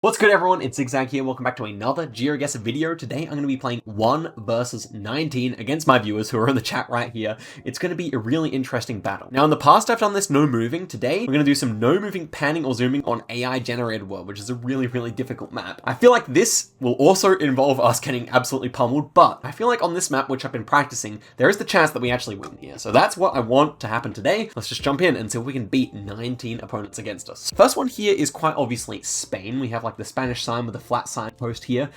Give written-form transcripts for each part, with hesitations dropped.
What's good, everyone? It's Zigzag here. Welcome back to another Geoguessr video. Today, I'm going to be playing 1 versus 19 against my viewers who are in the chat right here. It's going to be a really interesting battle. Now, in the past, I've done this no moving. Today, we're going to do some no moving panning or zooming on AI generated world, which is a really difficult map. I feel like this will also involve us getting absolutely pummeled, but I feel like on this map, which I've been practicing, there is the chance that we actually win here. So that's what I want to happen today. Let's just jump in and see if we can beat 19 opponents against us. First one here is quite obviously Spain. We have like the Spanish sign with a flat signpost here,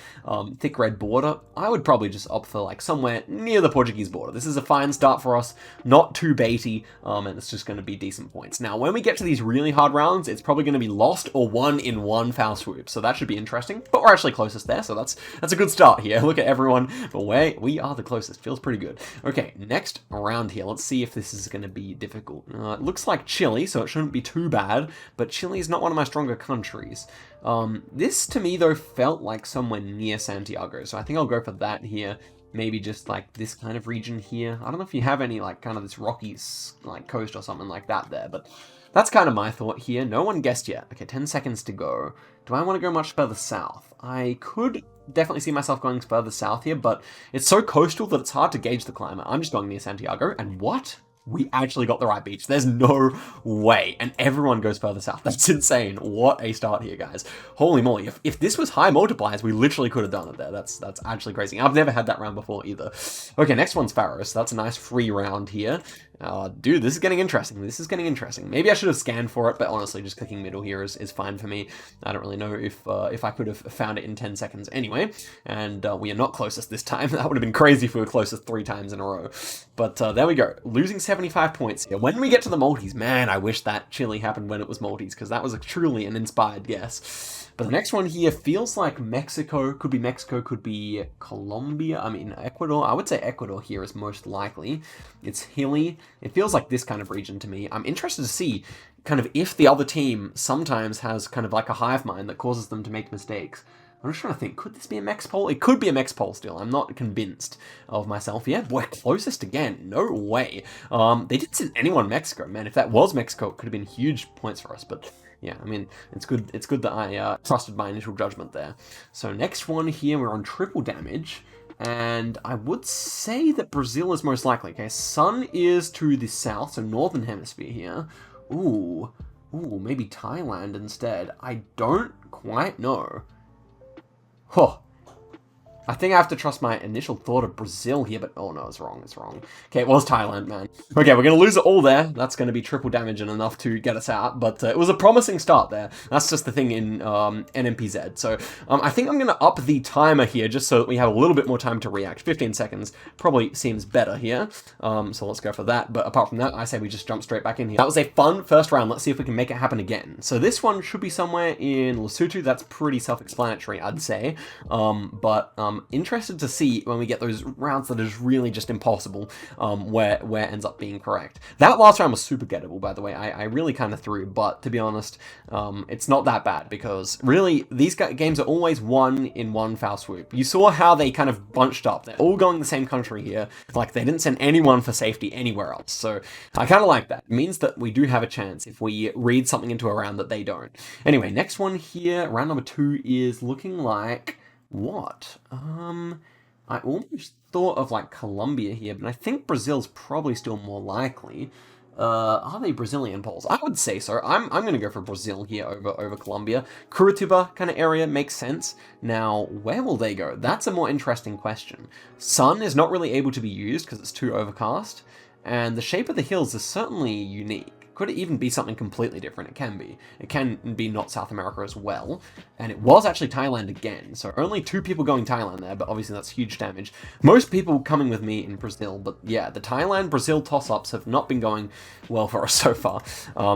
thick red border. I would probably just opt for like somewhere near the Portuguese border. This is a fine start for us, not too baity, and it's just going to be decent points. Now, when we get to these really hard rounds, it's probably going to be lost or won in one foul swoop, so that should be interesting. But we're actually closest there, so that's a good start here. Look at everyone, but we are the closest. Feels pretty good. Okay, next round here. Let's see if this is going to be difficult. It looks like Chile, so it shouldn't be too bad, but Chile is not one of my stronger countries. This to me though felt like somewhere near Santiago, so I think I'll go for that here. Maybe just like this kind of region here. I don't know if you have any like kind of this rocky like coast or something like that there, but that's kind of my thought here. No one guessed yet. Okay, 10 seconds to go. Do I want to go much further south? I could definitely see myself going further south here, but it's so coastal that it's hard to gauge the climate. I'm just going near Santiago, and what? We actually got the right beach. There's no way. And everyone goes further south. That's insane. What a start here, guys. Holy moly. If this was high multipliers, we literally could have done it there. That's actually crazy. I've never had that round before either. Okay, next one's Faroe. So that's a nice free round here. Dude, this is getting interesting. This is getting interesting. Maybe I should have scanned for it, but honestly, just clicking middle here is fine for me. I don't really know if I could have found it in 10 seconds anyway. And we are not closest this time. That would have been crazy if we were closest 3 times in a row. But there we go. Losing 75 points here. When we get to the multis, man, I wish that Chile happened when it was multis, because that was truly an inspired guess. But the next one here feels like Mexico, could be Colombia, I mean Ecuador. I would say Ecuador here is most likely. It's hilly. It feels like this kind of region to me. I'm interested to see kind of if the other team sometimes has kind of like a hive mind that causes them to make mistakes. I'm just trying to think, could this be a Mex poll? It could be a Mex poll still. I'm not convinced of myself. Yeah, we're closest again. No way. They didn't send anyone Mexico, man. If that was Mexico, it could have been huge points for us, but yeah, I mean, it's good that I trusted my initial judgment there. So next one here, we're on triple damage. And I would say that Brazil is most likely. Okay, sun is to the south, so northern hemisphere here. Ooh, maybe Thailand instead. I don't quite know. Huh. I think I have to trust my initial thought of Brazil here, but oh no, it's wrong. Okay, it was Thailand, man. Okay, we're going to lose it all there. That's going to be triple damage and enough to get us out, but it was a promising start there. That's just the thing in NMPZ. So I think I'm going to up the timer here just so that we have a little bit more time to react. 15 seconds probably seems better here. So let's go for that. But apart from that, I say we just jump straight back in here. That was a fun first round. Let's see if we can make it happen again. So this one should be somewhere in Lesotho. That's pretty self-explanatory, I'd say. Interested to see when we get those rounds that is really just impossible, where ends up being correct. That last round was super gettable, by the way. I really kind of threw, but to be honest, it's not that bad because really these games are always won in one foul swoop. You saw how they kind of bunched up. They're all going the same country here. Like they didn't send anyone for safety anywhere else. So I kind of like that. It means that we do have a chance if we read something into a round that they don't. Anyway, next one here, round number 2 is looking like what? I almost thought of like Colombia here, but I think Brazil's probably still more likely. Are they Brazilian polls? I would say so. I'm going to go for Brazil here over Colombia. Curitiba kind of area makes sense. Now, where will they go? That's a more interesting question. Sun is not really able to be used because it's too overcast, and the shape of the hills is certainly unique. Could it even be something completely different? It can be. It can be not South America as well. And it was actually Thailand again. So only 2 people going Thailand there, but obviously that's huge damage. Most people coming with me in Brazil, but yeah, the Thailand-Brazil toss-ups have not been going well for us so far.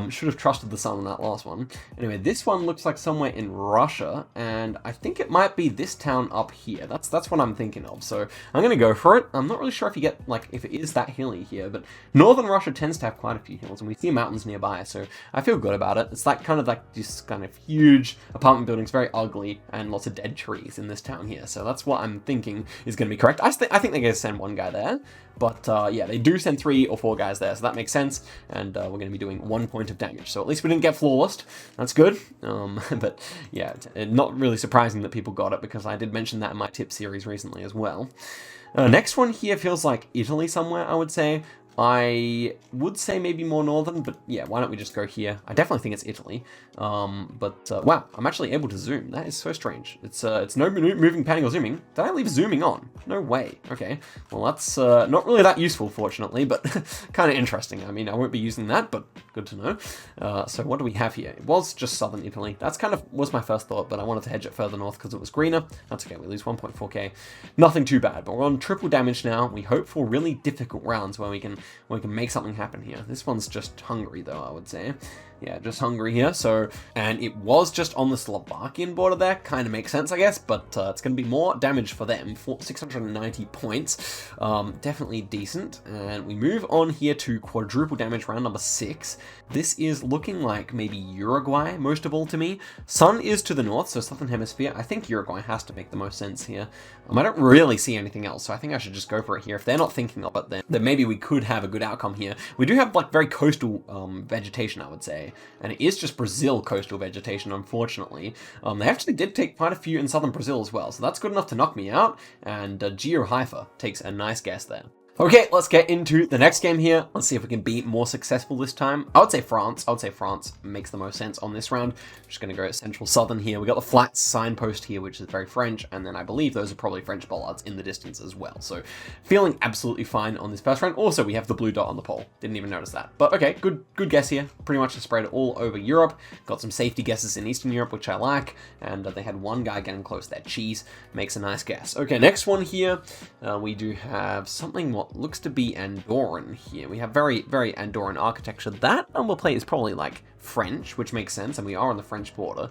Should have trusted the sun on that last one. Anyway, this one looks like somewhere in Russia, and I think it might be this town up here. That's what I'm thinking of. So I'm going to go for it. I'm not really sure if you get, like, if it is that hilly here, but northern Russia tends to have quite a few hills, and we see mountains mountains nearby, so I feel good about it. It's like kind of like this kind of huge apartment buildings, very ugly, and lots of dead trees in this town here. So that's what I'm thinking is going to be correct. I think they're going to send one guy there, but yeah, they do send 3 or 4 guys there, so that makes sense. And we're going to be doing 1 point of damage. So at least we didn't get flawless. That's good. But yeah, not really surprising that people got it, because I did mention that in my tip series recently as well. Next one here feels like Italy somewhere, I would say. I would say maybe more northern, but yeah, why don't we just go here? I definitely think it's Italy. Wow, I'm actually able to zoom. That is so strange. It's no moving, panning, or zooming. Did I leave zooming on? No way. Okay, well that's not really that useful, fortunately, but kind of interesting. I mean, I won't be using that, but good to know. So what do we have here? It was just southern Italy. That's kind of was my first thought, but I wanted to hedge it further north because it was greener. That's okay, we lose 1.4k. Nothing too bad, but we're on triple damage now. We hope for really difficult rounds where we can make something happen here. This one's just Hungary, though, I would say. Yeah, just Hungary here. So, and it was just on the Slovakian border there. Kind of makes sense, I guess, but it's going to be more damage for them. 690 points. Definitely decent. And we move on here to quadruple damage, round number 6. This is looking like maybe Uruguay, most of all to me. Sun is to the north, so southern hemisphere. I think Uruguay has to make the most sense here. I don't really see anything else, so I think I should just go for it here. If they're not thinking of it, then maybe we could have a good outcome here. We do have like very coastal vegetation, I would say, and it is just Brazil coastal vegetation, unfortunately. They actually did take quite a few in southern Brazil as well, so that's good enough to knock me out, and Geoguessr takes a nice guess there. Okay, let's get into the next game here. Let's see if we can be more successful this time. I would say France. I would say France makes the most sense on this round. Just going to go central southern here. We got the flat signpost here, which is very French, and then I believe those are probably French bollards in the distance as well. So feeling absolutely fine on this first round. Also, we have the blue dot on the pole. Didn't even notice that. But okay, good guess here. Pretty much spread all over Europe. Got some safety guesses in Eastern Europe, which I like, and they had one guy getting close there. Cheese makes a nice guess. Okay, next one here. We do have something what looks to be Andorran here. We have very, very Andorran architecture. That number plate is probably like French, which makes sense, and we are on the French border.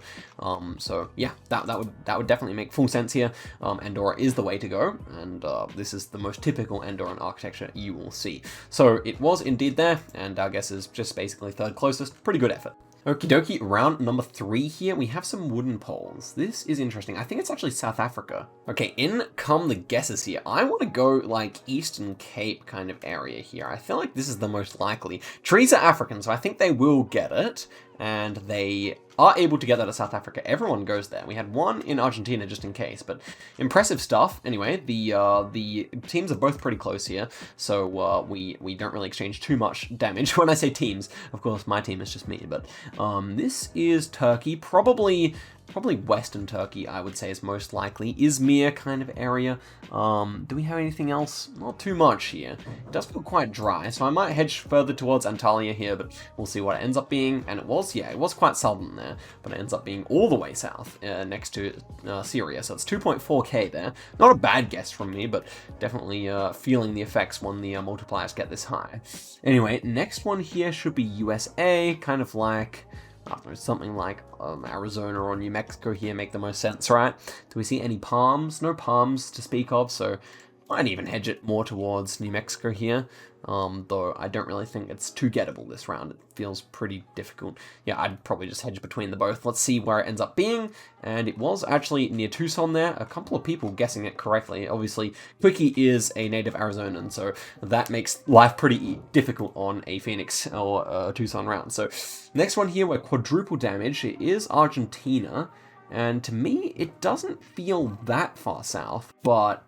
So yeah, that would definitely make full sense here. Andorra is the way to go, and this is the most typical Andorran architecture you will see. So it was indeed there, and our guess is just basically third closest. Pretty good effort. Okie dokie, round number 3 here. We have some wooden poles. This is interesting. I think it's actually South Africa. Okay, in come the guesses here. I want to go like Eastern Cape kind of area here. I feel like this is the most likely. Trees are African, so I think they will get it. And they are able to get that at South Africa. Everyone goes there. We had one in Argentina just in case, but impressive stuff. Anyway, the teams are both pretty close here, so we don't really exchange too much damage. When I say teams, of course, my team is just me, but this is Turkey, probably Western Turkey, I would say is most likely. Izmir kind of area. Do we have anything else? Not too much here. It does feel quite dry, so I might hedge further towards Antalya here, but we'll see what it ends up being. And it was quite southern there, but it ends up being all the way south, next to Syria, so it's 2.4k there. Not a bad guess from me, but definitely feeling the effects when the multipliers get this high. Anyway, next one here should be USA, kind of like... I don't know, something like Arizona or New Mexico here make the most sense, right? Do we see any palms? No palms to speak of, so I'd even hedge it more towards New Mexico here, though I don't really think it's too gettable this round. It feels pretty difficult. Yeah, I'd probably just hedge between the both. Let's see where it ends up being, and it was actually near Tucson there. A couple of people guessing it correctly. Obviously, Quickie is a native Arizonan, so that makes life pretty difficult on a Phoenix or a Tucson round. So next one here, we're quadruple damage. It is Argentina, and to me, it doesn't feel that far south, but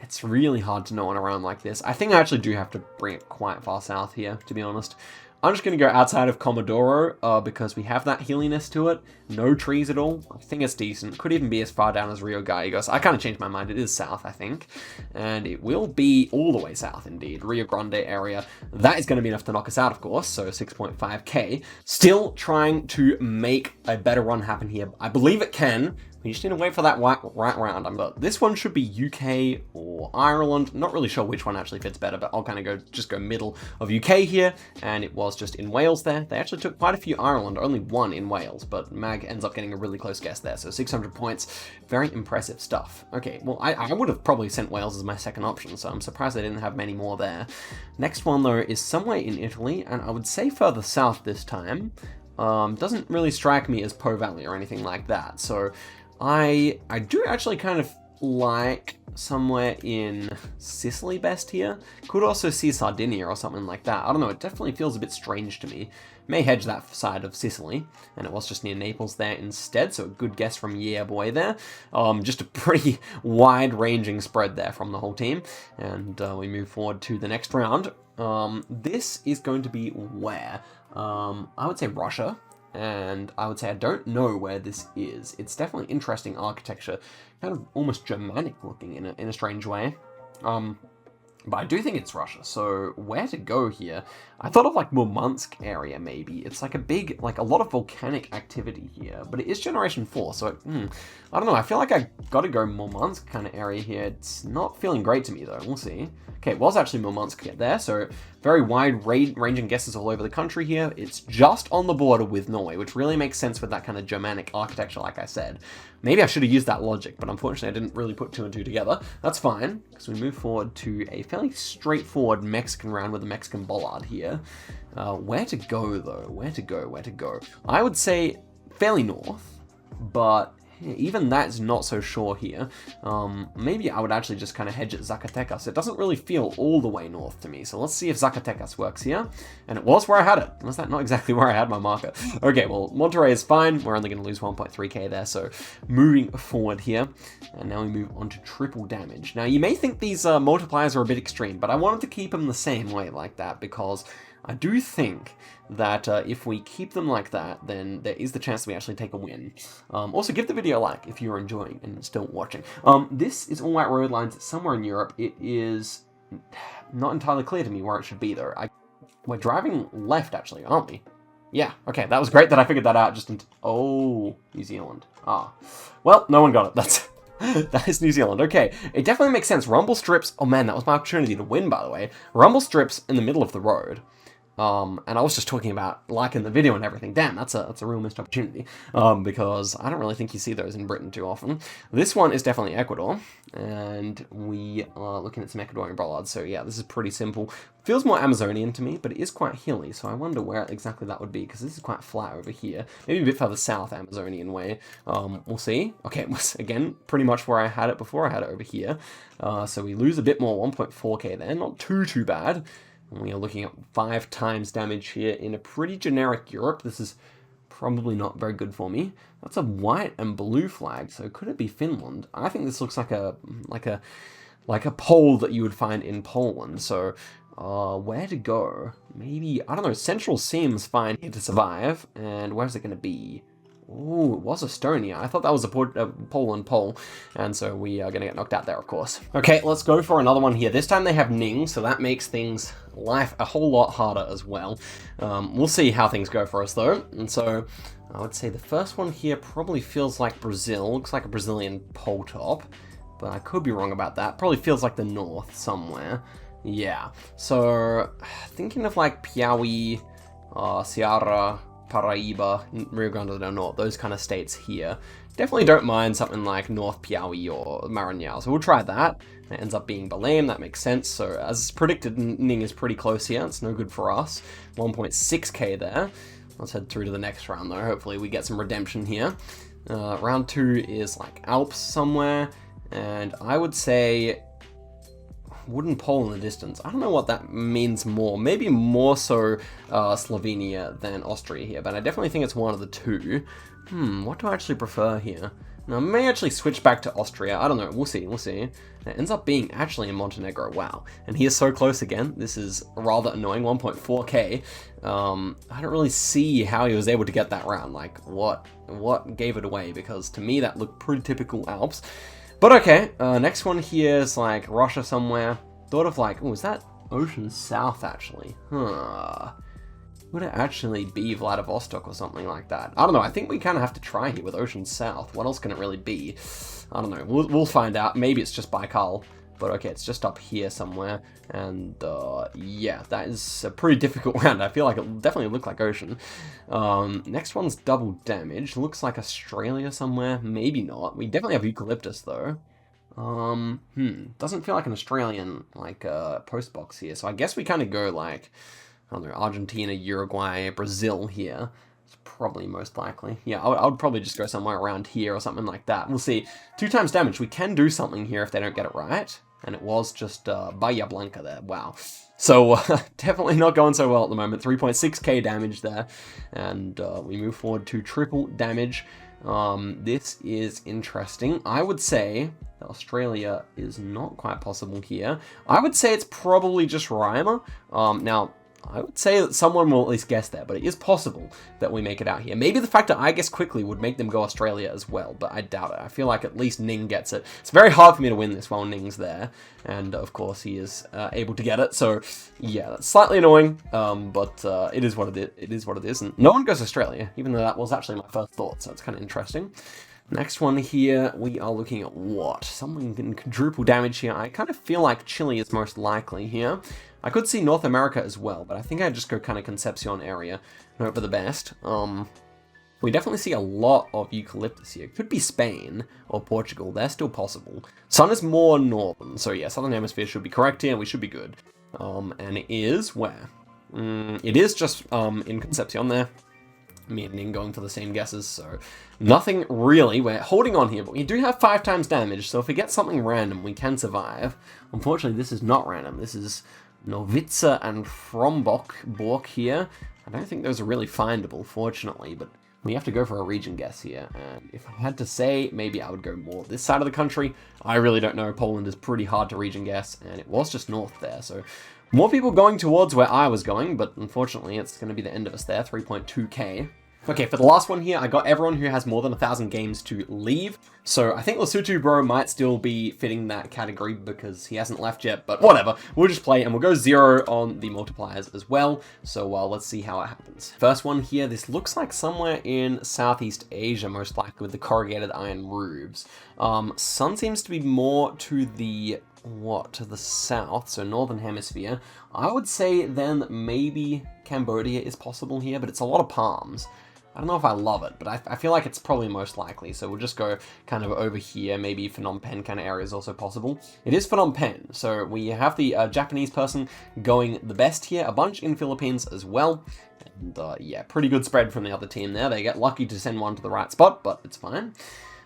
it's really hard to know on a round like this. I think I actually do have to bring it quite far south here, to be honest. I'm just going to go outside of Comodoro because we have that hilliness to it. No trees at all. I think it's decent. Could even be as far down as Rio Gallegos. I kind of changed my mind. It is south, I think. And it will be all the way south, indeed. Rio Grande area. That is going to be enough to knock us out, of course. So 6.5k. Still trying to make a better run happen here. I believe it can. We just need to wait for that right round. But this one should be UK or Ireland. Not really sure which one actually fits better, but I'll kind of just go middle of UK here. And it was just in Wales there. They actually took quite a few Ireland, only one in Wales, but Mag ends up getting a really close guess there. So 600 points, very impressive stuff. Okay, well, I would have probably sent Wales as my second option, so I'm surprised they didn't have many more there. Next one, though, is somewhere in Italy, and I would say further south this time. Doesn't really strike me as Po Valley or anything like that, so I do actually kind of like somewhere in Sicily best here. Could also see Sardinia or something like that. I don't know, it definitely feels a bit strange to me. May hedge that side of Sicily, and it was just near Naples there instead, so a good guess from Yeah Boy there. Just a pretty wide-ranging spread there from the whole team, and we move forward to the next round. This is going to be where? I would say Russia, and I would say I don't know where this is. It's definitely interesting architecture, kind of almost Germanic looking in a strange way. But I do think it's Russia, so where to go here? I thought of like Murmansk area maybe. It's like a lot of volcanic activity here, but it is Generation 4, so I don't know. I feel like I gotta go Murmansk kind of area here. It's not feeling great to me though, we'll see. Okay, it was actually Murmansk there, so very wide ranging guesses all over the country here. It's just on the border with Norway, which really makes sense with that kind of Germanic architecture, like I said. Maybe I should have used that logic, but unfortunately I didn't really put 2 and 2 together. That's fine, because we move forward to a fairly straightforward Mexican round with a Mexican bollard here. Where to go, though? Where to go? I would say fairly north, but even that's not so sure here. Maybe I would actually just kind of hedge at Zacatecas. It doesn't really feel all the way north to me, so let's see if Zacatecas works here. And it was where I had it. Was that not exactly where I had my marker? Okay, well, Monterrey is fine. We're only going to lose 1.3k there, so moving forward here. And now we move on to triple damage. Now, you may think these multipliers are a bit extreme, but I wanted to keep them the same way like that, because I do think that if we keep them like that, then there is the chance that we actually take a win. Also, give the video a like if you're enjoying and still watching. This is all white road lines. It's somewhere in Europe. It is not entirely clear to me where it should be, though. We're driving left, actually, aren't we? Yeah, okay, that was great that I figured that out just oh, New Zealand. Ah. Well, no one got it. That is New Zealand. Okay, it definitely makes sense. Rumble strips. Oh man, that was my opportunity to win, by the way. Rumble strips in the middle of the road. And I was just talking about liking the video and everything. Damn, that's a real missed opportunity. Because I don't really think you see those in Britain too often. This one is definitely Ecuador, and we are looking at some Ecuadorian bollards. So yeah, this is pretty simple. Feels more Amazonian to me, but it is quite hilly. So I wonder where exactly that would be, because this is quite flat over here. Maybe a bit further south, Amazonian way. We'll see. Okay, it was again pretty much where I had it before. I had it over here. So we lose a bit more, 1.4k there. Not too bad. And we are looking at 5 times damage here in a pretty generic Europe. This is probably not very good for me. That's a white and blue flag, so could it be Finland? I think this looks like a pole that you would find in Poland. So where to go? Maybe, I don't know, Central seems fine here to survive. And where's it going to be? Oh, it was Estonia. I thought that was a Poland pole, and so we are going to get knocked out there, of course. Okay, let's go for another one here. This time they have Ning, so that makes life a whole lot harder as well. We'll see how things go for us, though. And so I would say the first one here probably feels like Brazil. Looks like a Brazilian pole top, but I could be wrong about that. Probably feels like the north somewhere. Yeah, so thinking of like Piauí, Ceará, Paraíba, Rio Grande do Norte, those kind of states here. Definitely don't mind something like North Piauí or Maranhão, so we'll try that. It ends up being Belém, that makes sense. So as predicted, Ning is pretty close here. It's no good for us. 1.6k there. Let's head through to the next round though. Hopefully we get some redemption here. Round 2 is like Alps somewhere, and I would say wooden pole in the distance. I don't know what that means more. Maybe more so Slovenia than Austria here, but I definitely think it's one of the two. What do I actually prefer here? Now, I may actually switch back to Austria. I don't know. We'll see. It ends up being actually in Montenegro. Wow. And he is so close again. This is rather annoying. 1.4k. I don't really see how he was able to get that round. Like, what gave it away? Because to me, that looked pretty typical Alps. But okay, next one here is like Russia somewhere. Thought of like, oh, is that Ocean South actually? Would it actually be Vladivostok or something like that? I don't know. I think we kind of have to try here with Ocean South. What else can it really be? I don't know. We'll find out. Maybe it's just Baikal. But okay, it's just up here somewhere. And yeah, that is a pretty difficult round. I feel like it definitely looked like ocean. Next one's double damage. Looks like Australia somewhere. Maybe not. We definitely have eucalyptus though. Doesn't feel like an Australian like post box here. So I guess we kind of go like, I don't know, Argentina, Uruguay, Brazil here. It's probably most likely. Yeah, I would probably just go somewhere around here or something like that. We'll see. 2 times damage. We can do something here if they don't get it right. And it was just Bahia Blanca there. Wow. So definitely not going so well at the moment. 3.6k damage there. And we move forward to triple damage. This is interesting. I would say that Australia is not quite possible here. I would say it's probably just Rima. Now, I would say that someone will at least guess there, but it is possible that we make it out here. Maybe the fact that I guess quickly would make them go Australia as well, but I doubt it. I feel like at least Ning gets it. It's very hard for me to win this while Ning's there, and of course he is able to get it, so yeah, that's slightly annoying, but it is what it is, and no one goes Australia, even though that was actually my first thought, so it's kind of interesting. Next one here, we are looking at what? Something in quadruple damage here. I kind of feel like Chile is most likely here. I could see North America as well, but I think I'd just go kind of Concepcion area and hope for the best. We definitely see a lot of eucalyptus here. Could be Spain or Portugal. They're still possible. Sun is more northern, so yeah, Southern Hemisphere should be correct here. We should be good. And it is where? It is just in Concepcion there. Me and Ning going for the same guesses, so nothing really. We're holding on here, but we do have 5 times damage, so if we get something random, we can survive. Unfortunately, this is not random. This is Novica and Frombork here. I don't think those are really findable, fortunately, but we have to go for a region guess here, and if I had to say, maybe I would go more this side of the country. I really don't know. Poland is pretty hard to region guess, and it was just north there, so more people going towards where I was going, but unfortunately it's going to be the end of us there, 3.2k. Okay, for the last one here, I got everyone who has more than 1,000 games to leave. So I think Lesotho Bro might still be fitting that category because he hasn't left yet, but whatever. We'll just play and we'll go 0 on the multipliers as well. So let's see how it happens. First one here, this looks like somewhere in Southeast Asia, most likely with the corrugated iron roofs. Sun seems to be more to the to the south, so northern hemisphere. I would say then maybe Cambodia is possible here, but it's a lot of palms. I don't know if I love it, but I feel like it's probably most likely, so we'll just go kind of over here. Maybe Phnom Penh kind of area is also possible. It is Phnom Penh, so we have the Japanese person going the best here, a bunch in Philippines as well. And yeah, pretty good spread from the other team there. They get lucky to send one to the right spot, but it's fine.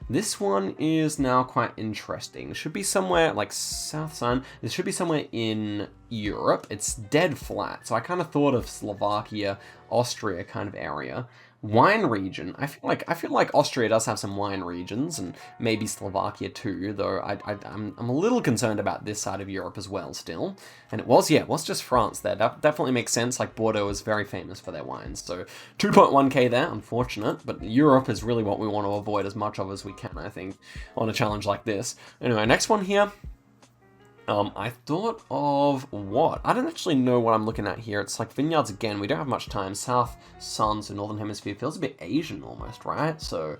This one is now quite interesting. It should be somewhere like South Sun. This should be somewhere in Europe. It's dead flat, so I kind of thought of Slovakia, Austria kind of area. Wine region. I feel like Austria does have some wine regions, and maybe Slovakia too. Though I'm a little concerned about this side of Europe as well still. And it was just France there. That definitely makes sense. Like Bordeaux is very famous for their wines. So 2.1k there, unfortunate. But Europe is really what we want to avoid as much of as we can, I think, on a challenge like this. Anyway, next one here. I thought of what? I don't actually know what I'm looking at here. It's like vineyards again. We don't have much time. South Sun, so Northern Hemisphere. Feels a bit Asian almost, right? So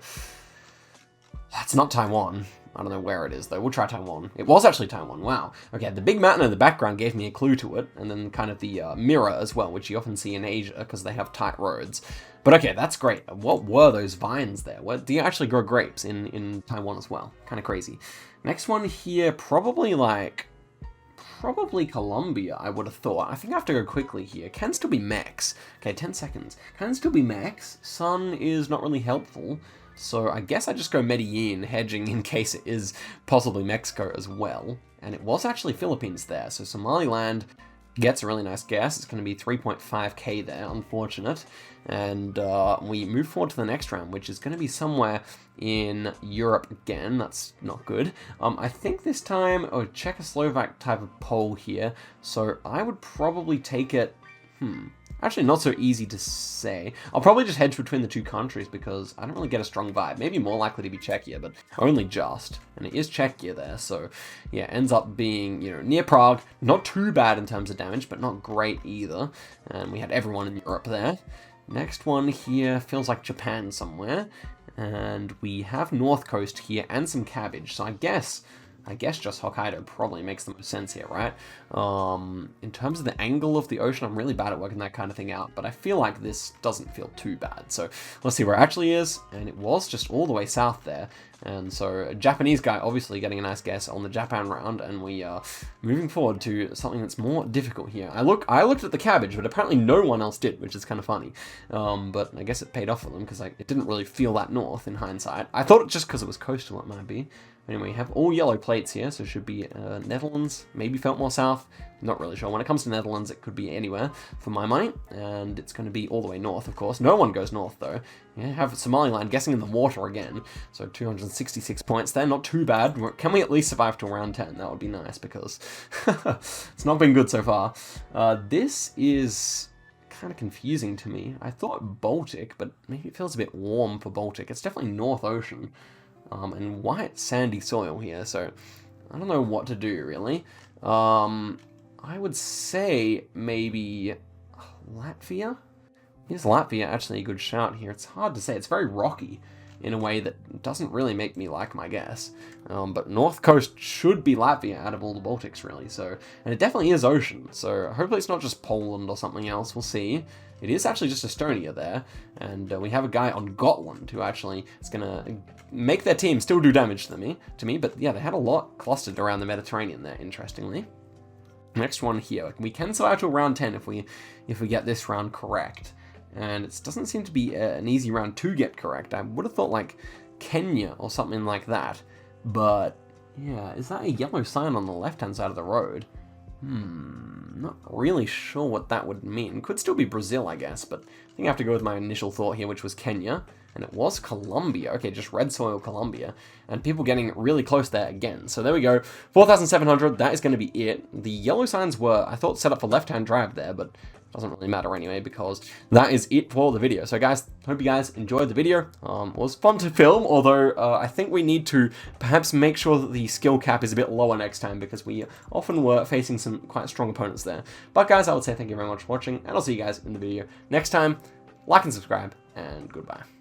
that's not Taiwan. I don't know where it is, though. We'll try Taiwan. It was actually Taiwan. Wow. Okay, the big mountain in the background gave me a clue to it, and then kind of the mirror as well, which you often see in Asia because they have tight roads. But okay, that's great. What were those vines there? Do you actually grow grapes in Taiwan as well? Kind of crazy. Next one here, probably Colombia, I would have thought. I think I have to go quickly here. Can still be Mex. Okay, 10 seconds. Can still be Mex. Sun is not really helpful. So I guess I just go Medellin, hedging in case it is possibly Mexico as well. And it was actually Philippines there. So Somaliland gets a really nice guess. It's going to be 3.5k there, unfortunate. And we move forward to the next round, which is going to be somewhere in Europe again. That's not good. I think this time, Czechoslovak type of poll here. So I would probably take it, actually not so easy to say. I'll probably just hedge between the two countries because I don't really get a strong vibe. Maybe more likely to be Czechia, but only just. and it is Czechia there, so yeah, ends up being, you know, near Prague. Not too bad in terms of damage, but not great either. And we had everyone in Europe there. Next one here feels like Japan somewhere, and we have North Coast here and some cabbage, so I guess just Hokkaido probably makes the most sense here, right? In terms of the angle of the ocean, I'm really bad at working that kind of thing out, but I feel like this doesn't feel too bad. So let's see where it actually is, and it was just all the way south there. And so a Japanese guy obviously getting a nice guess on the Japan round, and we are moving forward to something that's more difficult here. I looked at the cabbage, but apparently no one else did, which is kind of funny. But I guess it paid off for them, because it didn't really feel that north in hindsight. I thought just because it was coastal it might be. Anyway, we have all yellow plates here, so it should be Netherlands, maybe felt more south, not really sure. When it comes to Netherlands, it could be anywhere for my money, and it's going to be all the way north, of course. No one goes north, though. Yeah, have Somaliland guessing in the water again, so 266 points there, not too bad. Can we at least survive till round 10? That would be nice, because it's not been good so far. This is kind of confusing to me. I thought Baltic, but maybe it feels a bit warm for Baltic. It's definitely North Ocean. And white sandy soil here, so I don't know what to do, really. I would say maybe Latvia? Is Latvia actually a good shout here? It's hard to say. It's very rocky in a way that doesn't really make me like my guess. But North Coast should be Latvia out of all the Baltics, really. So, and it definitely is ocean, so hopefully it's not just Poland or something else. We'll see. It is actually just Estonia there, and we have a guy on Gotland who actually is going to make their team still do damage to me, but yeah, they had a lot clustered around the Mediterranean there, interestingly. Next one here. We can survive to round 10 if we get this round correct, and it doesn't seem to be an easy round to get correct. I would have thought like Kenya or something like that, but yeah, is that a yellow sign on the left-hand side of the road? Not really sure what that would mean. Could still be Brazil, I guess, but I think I have to go with my initial thought here, which was Kenya, and it was Colombia. Okay, just red soil Colombia, and people getting really close there again. So there we go, 4,700, that is going to be it. The yellow signs were, I thought, set up for left-hand drive there, but doesn't really matter anyway, because that is it for the video. So guys, hope you guys enjoyed the video. It was fun to film, although I think we need to perhaps make sure that the skill cap is a bit lower next time, because we often were facing some quite strong opponents there. But guys, I would say thank you very much for watching, and I'll see you guys in the video next time. Like and subscribe, and goodbye.